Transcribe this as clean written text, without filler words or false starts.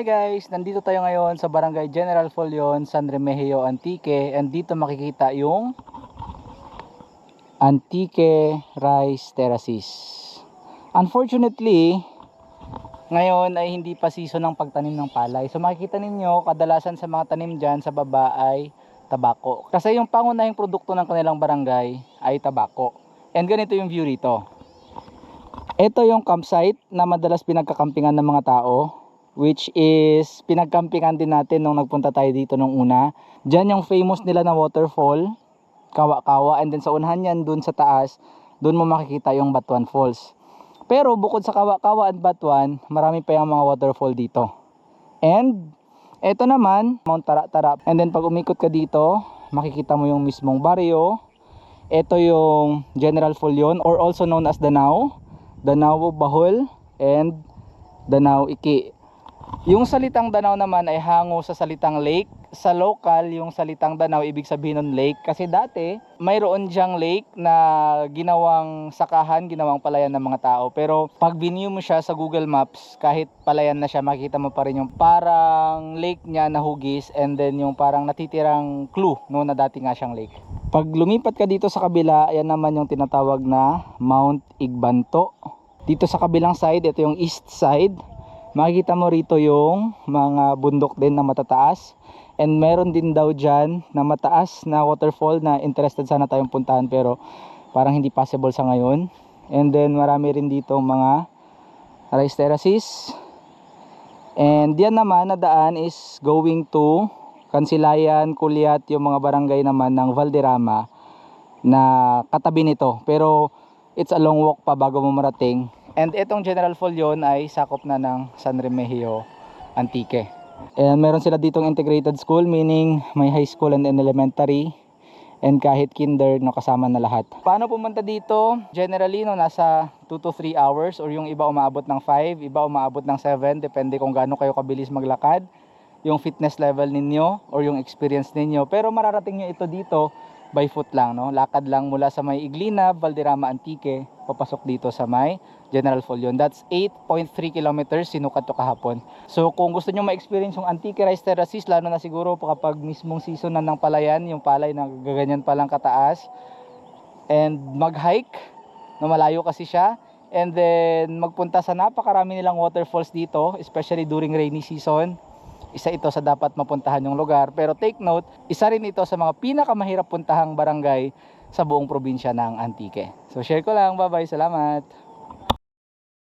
Hi guys, nandito tayo ngayon sa Barangay General Follion, San Remigio, Antique, and dito makikita yung Antique Rice Terraces. Unfortunately, ngayon ay hindi pa season ng pagtanim ng palay. So makikita ninyo, kadalasan sa mga tanim dyan sa baba ay tabako. Kasi yung pangunahing produkto ng kanilang barangay ay tabako. And ganito yung view rito. Ito yung campsite na madalas pinagkakampingan ng mga tao, which is pinagkampingan din natin nung nagpunta tayo dito nung una. Diyan yung famous nila na waterfall, Kawa-Kawa, and then sa unahan yan dun sa taas, dun mo makikita yung Batuan Falls. Pero bukod sa Kawa-Kawa at Batuan, marami pa yung mga waterfall dito. And ito naman, Mount Tara-Tara. And then pag umikot ka dito, makikita mo yung mismong baryo. Ito yung General Follion, or also known as Danao, Danao Bahol, and Danao Iki. Yung salitang Danao naman ay hango sa salitang lake. Sa local, yung salitang Danao, ibig sabihin ng lake. Kasi dati, mayroon diyang lake na ginawang sakahan, ginawang palayan ng mga tao. Pero pag binview mo siya sa Google Maps, kahit palayan na siya, makikita mo pa rin yung parang lake niya na hugis, and then yung parang natitirang clue, no, na dati nga siyang lake. Pag lumipat ka dito sa kabila, ayan naman yung tinatawag na Mount Igbanto. Dito sa kabilang side, ito yung east side. Makikita mo rito yung mga bundok din na matataas. And meron din daw dyan na mataas na waterfall na interested sana tayong puntahan, pero parang hindi possible sa ngayon. And then marami rin dito mga rice terraces. And diyan naman na daan is going to Kansilayan, Kulyat, yung mga barangay naman ng Valderrama na katabi nito. Pero it's a long walk pa bago mo marating. And itong General Follion ay sakop na ng San Remigio, Antique. And meron sila ditong integrated school, meaning may high school and elementary, and kahit kinder, no, kasama na lahat. Paano pumunta dito? Generally, no, nasa 2 to 3 hours, or yung iba umaabot ng 5, iba umaabot ng 7, depende kung gaano kayo kabilis maglakad, yung fitness level ninyo or yung experience ninyo. Pero mararating nyo ito dito by foot lang, no? Lakad lang mula sa may Iglina, Valderrama, Antique, papasok dito sa may General Follion. That's 8.3 kilometers, sinukat to kahapon. So kung gusto nyo ma-experience yung Antique Rice Terraces, lalo na siguro kapag mismong season na ng palayan, yung palay na gaganyan palang kataas, and mag-hike, no, malayo kasi siya, and then magpunta sa napakarami nilang waterfalls dito, especially during rainy season. Isa ito sa dapat mapuntahan yung lugar. Pero take note, isa rin ito sa mga pinakamahirap puntahang barangay sa buong probinsya ng Antique. So share ko lang, bye bye, salamat.